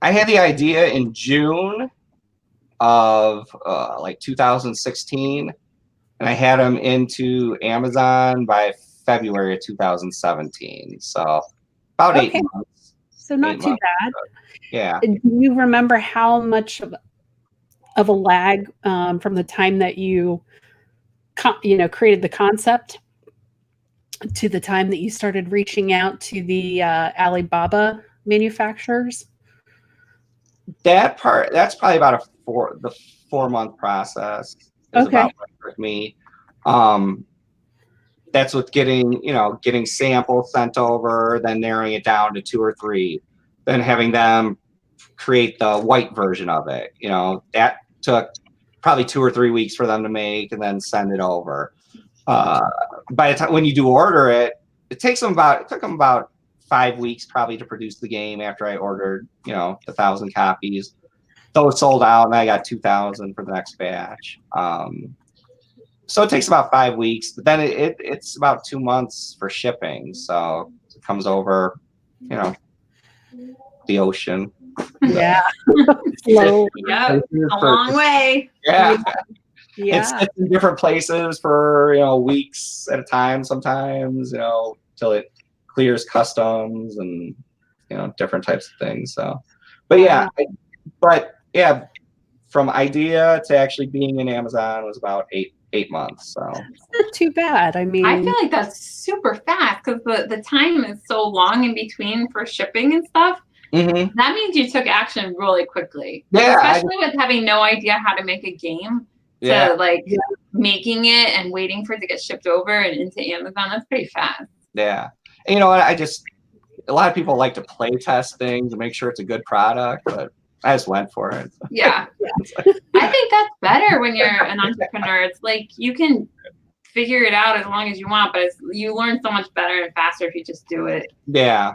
I had the idea in June of like 2016, and I had them into Amazon by February of 2017. So about Okay. 8 months. So not 8 too months. bad. Yeah. Do you remember how much of a lag from the time that you created the concept to the time that you started reaching out to the Alibaba manufacturers? That's probably about the 4 month process is Okay. about what it took me. That's with getting samples sent over, then narrowing it down to 2 or 3, then having them create the white version of it. That took probably 2 or 3 weeks for them to make and then send it over. By the time when you do order it, it took them about 5 weeks probably to produce the game after I ordered, 1,000 copies. Those sold out and I got 2,000 for the next batch. So it takes about 5 weeks, but then it's about 2 months for shipping. So it comes over, the ocean. Yeah. Slow. Yeah, a long way. Yeah. Yeah. It sits in different places for, weeks at a time sometimes, till it clears customs and, different types of things. So, but yeah, from idea to actually being in Amazon was about eight months. So Not too bad. I mean, I feel like that's super fast because the time is so long in between for shipping and stuff. Mhm. That means you took action really quickly. Yeah, Especially with having no idea how to make a game to making it and waiting for it to get shipped over and into Amazon. That's pretty fast. Yeah. And a lot of people like to play test things and make sure it's a good product, but I just went for it. Yeah. I think that's better when you're an entrepreneur. It's like you can figure it out as long as you want, but you learn so much better and faster if you just do it. Yeah.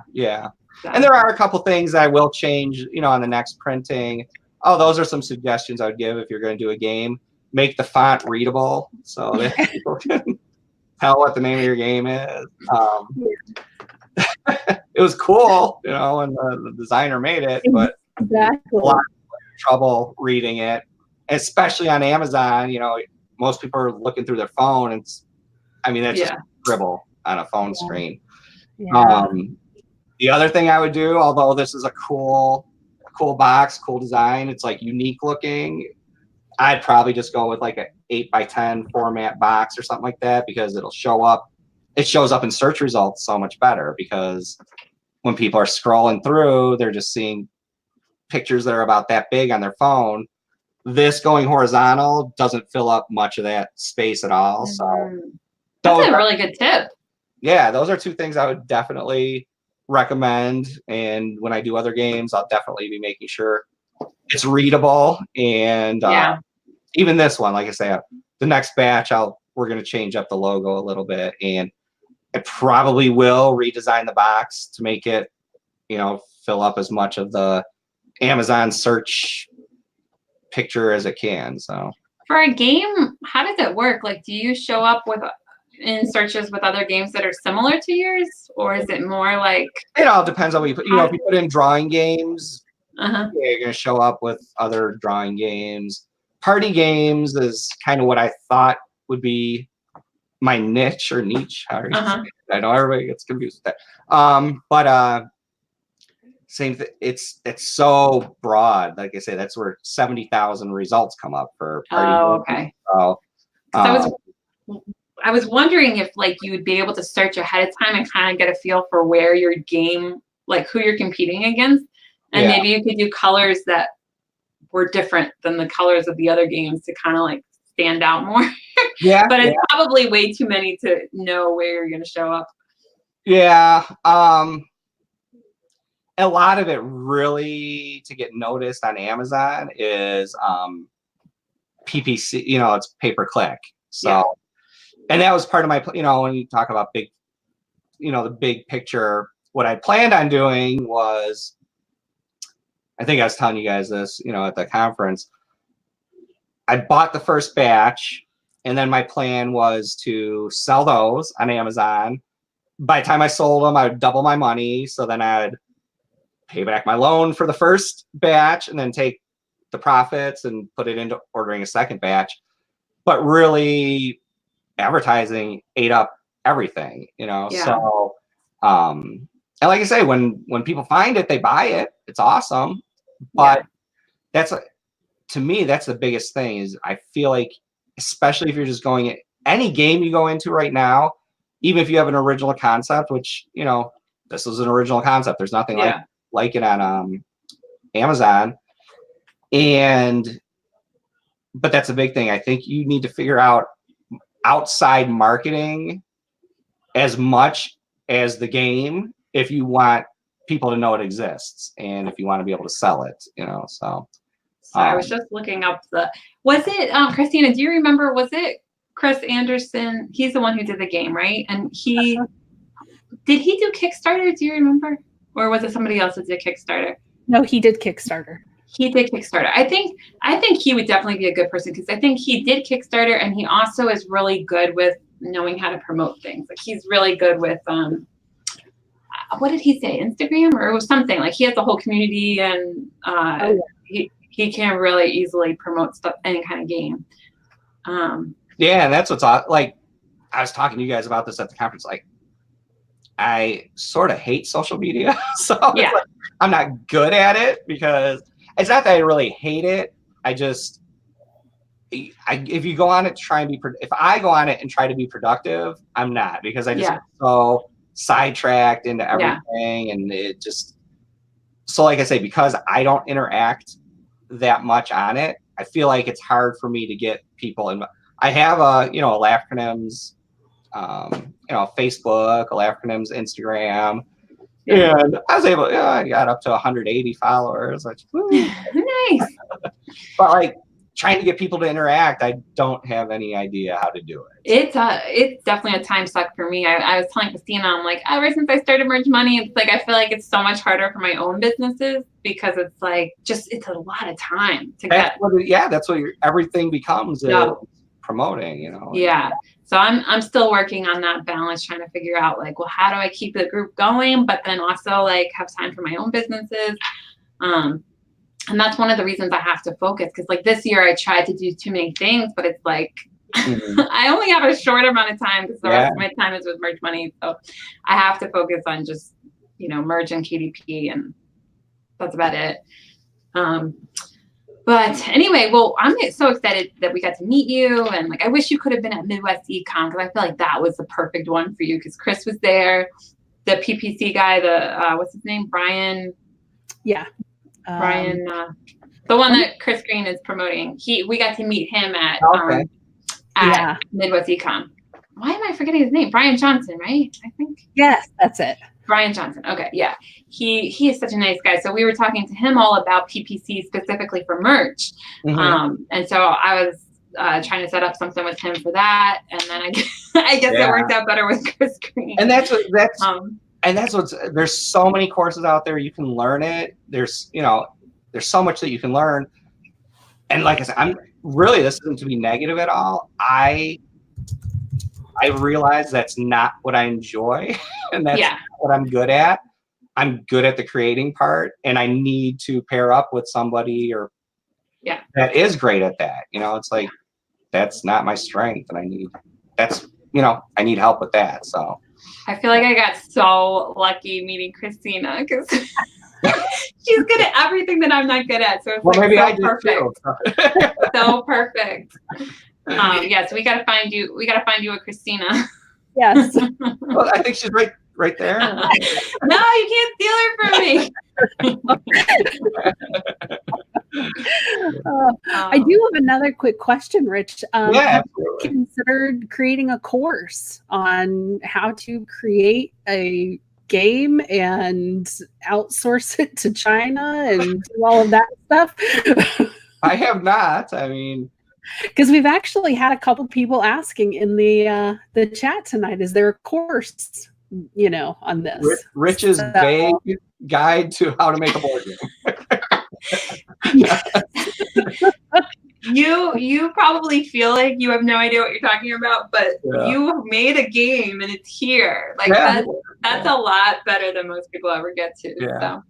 And there are a couple things I will change, on the next printing. Oh, those are some suggestions I would give if you're going to do a game. Make the font readable so that people can tell what the name of your game is. It was cool, when the designer made it, but exactly. a lot of trouble reading it, especially on Amazon. Most people are looking through their phone. That's just scribble on a phone screen. Yeah. The other thing I would do, although this is a cool box, cool design, it's like unique looking, I'd probably just go with like an 8x10 format box or something like that, because it shows up in search results so much better, because when people are scrolling through, they're just seeing pictures that are about that big on their phone. This going horizontal doesn't fill up much of that space at all. So that's a really good tip. Yeah, those are 2 things I would definitely recommend. And when I do other games, I'll definitely be making sure it's readable. And even this one, like I say, the next batch, we're going to change up the logo a little bit, and I probably will redesign the box to make it, fill up as much of the Amazon search picture as it can. So for a game, how does it work? Like, do you show up in searches with other games that are similar to yours, or is it more like? It all depends on what you put. If you put in drawing games, you're going to show up with other drawing games. Party games is kind of what I thought would be my niche or niche. I know everybody gets confused with that. But same thing. It's so broad. Like I say, that's where 70,000 results come up for party games. Okay. So I was wondering if like you would be able to search ahead of time and kind of get a feel for where your game, like who you're competing against, and maybe you could do colors that were different than the colors of the other games to kind of like stand out more. Yeah. But it's probably way too many to know where you're going to show up. Yeah. A lot of it really to get noticed on Amazon is PPC, it's pay-per-click. So, and that was part of my, when you talk about big, the big picture, what I planned on doing was, I think I was telling you guys this, at the conference, I bought the first batch And then my plan was to sell those on Amazon. By the time I sold them, I would double my money. So then I'd pay back my loan for the first batch and then take the profits and put it into ordering a second batch. But really, advertising ate up everything, you know. Yeah. So, and like I say, when people find it, they buy it. It's awesome. But to me, that's the biggest thing. Is I feel like, especially if you're just going any game you go into right now, even if you have an original concept, which, you know, this is an original concept. There's nothing like it on Amazon. But that's a big thing. I think you need to figure out outside marketing as much as the game if you want people to know it exists and if you want to be able to sell it, you know. So I was just looking up was it Christina, do you remember, was it Chris Anderson? He's the one who did the game, right? And did he do Kickstarter? Do you remember? Or was it somebody else that did Kickstarter? No, he did Kickstarter. He did Kickstarter. I think he would definitely be a good person because I think he did Kickstarter and he also is really good with knowing how to promote things. Like he's really good with what did he say? Instagram, or it was something like he has a whole community and he can really easily promote stuff, any kind of game. Yeah, and that's what's like. I was talking to you guys about this at the conference. Like, I sort of hate social media, so it's like, I'm not good at it because it's not that I really hate it. If you go on it to try and be, if I go on it and try to be productive, I'm not, because I just get so sidetracked into everything, and it just. So, like I say, because I don't interact that much on it, I feel like it's hard for me to get people in. I have Laughacronyms, Facebook, Laughacronyms, Instagram, and I was able. I got up to 180 followers. Which, nice. But like trying to get people to interact, I don't have any idea how to do it. It's definitely a time suck for me. I was telling Christina, I'm like, ever since I started Merge Money, it's like I feel like it's so much harder for my own businesses because it's like it's a lot of time to get. That's what everything becomes. Promoting, you know. Yeah. So I'm still working on that balance, trying to figure out like, well, how do I keep the group going, but then also like have time for my own businesses. And that's one of the reasons I have to focus, because like this year I tried to do too many things, but it's like I only have a short amount of time because the rest of my time is with Merge Money. So I have to focus on just, Merge and KDP, and that's about it. But anyway, well, I'm so excited that we got to meet you, and like I wish you could have been at Midwest Ecom, because I feel like that was the perfect one for you, because Chris was there, the PPC guy, what's his name, Brian. Yeah. Brian, the one that Chris Green is promoting. We got to meet him at Midwest Ecom. Why am I forgetting his name? Brian Johnson, right? I think. Yes, that's it. Brian Johnson. Okay, yeah. He is such a nice guy. So we were talking to him all about PPC specifically for merch. And so I was trying to set up something with him for that, and then I guess it worked out better with Chris Green. And that's there's so many courses out there. You can learn it. There's so much that you can learn. And like I said, this isn't to be negative at all. I realize that's not what I enjoy, and that's not what I'm good at. I'm good at the creating part, and I need to pair up with somebody that is great at that. It's like that's not my strength, and I need help with that. So I feel like I got so lucky meeting Christina, because she's good at everything that I'm not good at. So it's maybe so I did perfect. Too. So perfect. So we gotta find you a Christina. Yes. Well, I think she's right there. No, you can't steal her from me. I do have another quick question, Rich. Have you absolutely. considered creating a course on how to create a game and outsource it to China and do all of that stuff? I have not. I mean, because we've actually had a couple people asking in the chat tonight, is there a course, on this? Rich's vague guide to how to make a board game. You probably feel like you have no idea what you're talking about, but you made a game and it's here. Like that's a lot better than most people ever get to. Yeah. So.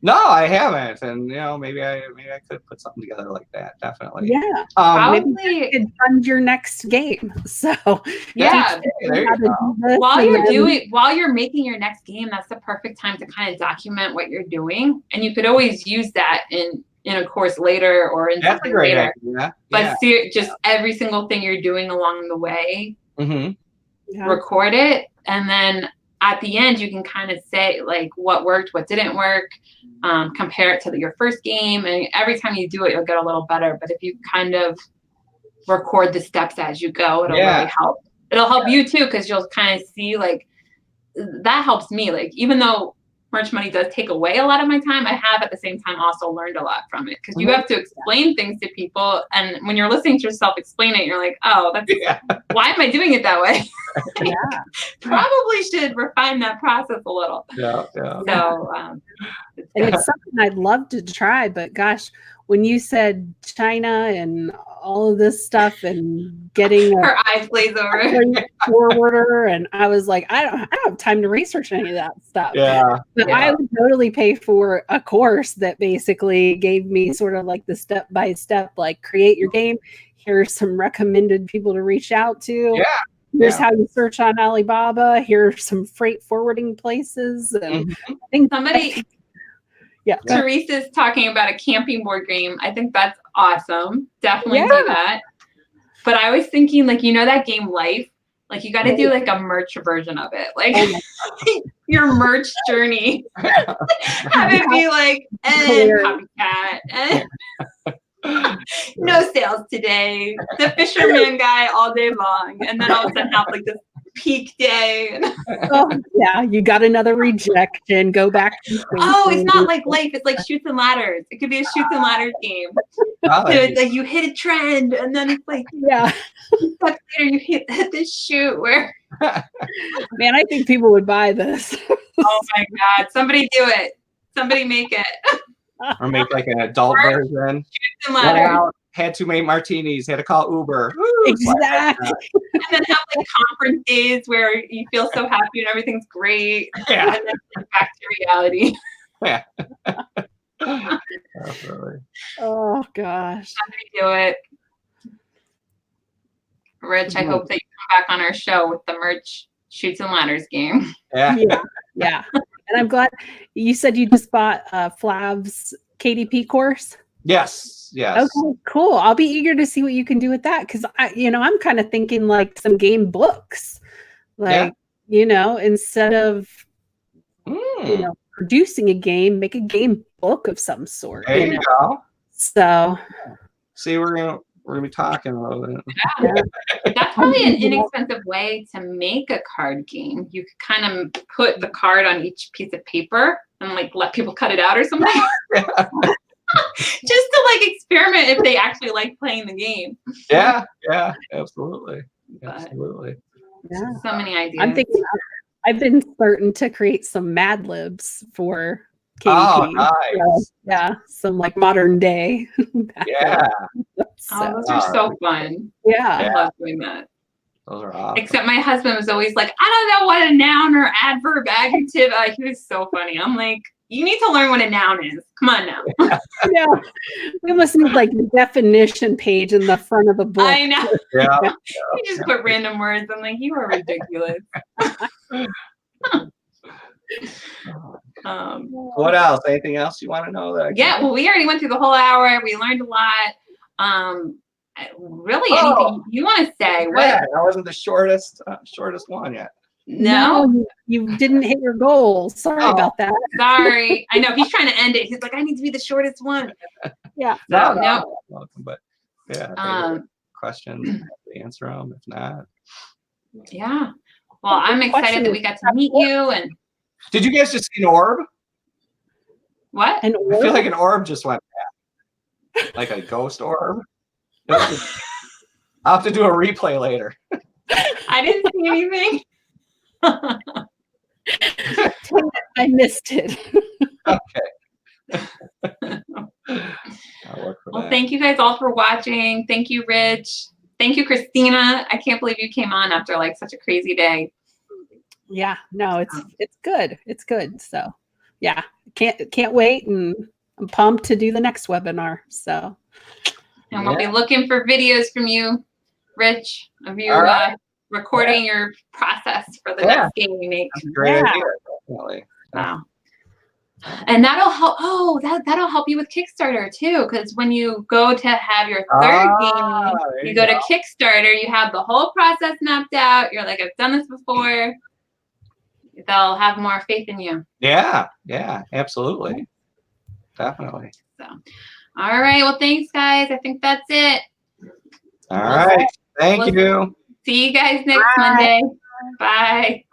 No, I haven't, and maybe I could put something together like that. Definitely. Yeah. Probably maybe you could fund your next game. So yeah. There you go. While you're making your next game, that's the perfect time to kind of document what you're doing, and you could always use that in a course later or in That's something a great later. idea. But just every single thing you're doing along the way, record it, and then at the end you can kind of say like what worked, what didn't work, compare it to your first game, and every time you do it you'll get a little better. But if you kind of record the steps as you go, it'll really help. It'll help you too, because you'll kind of see, like, that helps me. Like, even though Merch Money does take away a lot of my time, I have at the same time also learned a lot from it, because you have to explain things to people, and when you're listening to yourself explain it, you're like, oh, that's why am I doing it that way? Probably should refine that process a little. So and it's something I'd love to try, but gosh, when you said China and all of this stuff and getting her eyes glaze over forwarder, and I was like, I don't have time to research any of that stuff. But I would totally pay for a course that basically gave me sort of like the step by step, like create your game. Here's some recommended people to reach out to. Here's how you search on Alibaba. Here's some freight forwarding places. And I think somebody. Teresa's talking about a camping board game. I think that's awesome. Definitely do that. But I was thinking, like, that game Life, like, you got to do like a merch version of it, like your merch journey. Have it be like, and copycat, and no sales today. The fisherman guy all day long, and then all of a sudden have like this peak day. You got another rejection. Go back. It's not like Life. It's like Shoots and Ladders. It could be a Shoots and Ladders game. So it's like you hit a trend, and then it's like later you hit this shoot where. Man, I think people would buy this. Oh my God! Somebody do it. Somebody make it. Or make like an adult version. Shoots and Ladders. Had too many martinis, had to call Uber. Exactly. And then have like conference days where you feel so happy and everything's great. And then back to reality. Absolutely. Oh gosh. Somebody do it. Rich, I hope that you come back on our show with the merch Shoots and Ladders game. Yeah. And I'm glad you said you just bought Flav's KDP course. Yes. Okay, cool. I'll be eager to see what you can do with that, because I'm kind of thinking like some game books, like instead of producing a game, make a game book of some sort. There you go. So, see, we're gonna be talking a little bit. That's probably an inexpensive way to make a card game. You could kind of put the card on each piece of paper and like let people cut it out or something. Just to like experiment if they actually like playing the game. Absolutely. So many ideas. I'm thinking I've been starting to create some Mad Libs for KDP. Nice. So, some like modern day. Those are so fun. I love doing that. Those are awesome. Except my husband was always like, I don't know what a noun or adverb, adjective. He was so funny. I'm like, you need to learn what a noun is. Come on now. We almost need like the definition page in the front of the book. I know. You just put random words. I'm like, you are ridiculous. What else? Anything else you want to know? Well, we already went through the whole hour. We learned a lot. Really, anything you want to say? That wasn't the shortest one yet. No, you didn't hit your goal. Sorry about that. Sorry. I know he's trying to end it. He's like, I need to be the shortest one. No. But questions, to answer them. If not, Well, I'm excited that we got to meet you. And did you guys just see an orb? What? An orb? I feel like an orb just went back, like a ghost orb. I'll have to do a replay later. I didn't see anything. I missed it. Okay. I'll look for Well, that. thank you guys all for watching. Thank you, Rich. Thank you, Christina. I can't believe you came on after like such a crazy day. Yeah, no, it's good. It's good. So yeah, can't wait, and I'm pumped to do the next webinar. So And we'll be looking for videos from you, Rich, of you recording your process for the next game we make. That's a great idea, definitely. Wow. And that'll help. Oh, that'll help you with Kickstarter too, because when you go to have your third game, you go to Kickstarter. You have the whole process mapped out. You're like, I've done this before. They'll have more faith in you. Yeah, absolutely, definitely. So, all right. Well, thanks, guys. I think that's it. All right. Thank you. See you guys next Monday. Bye.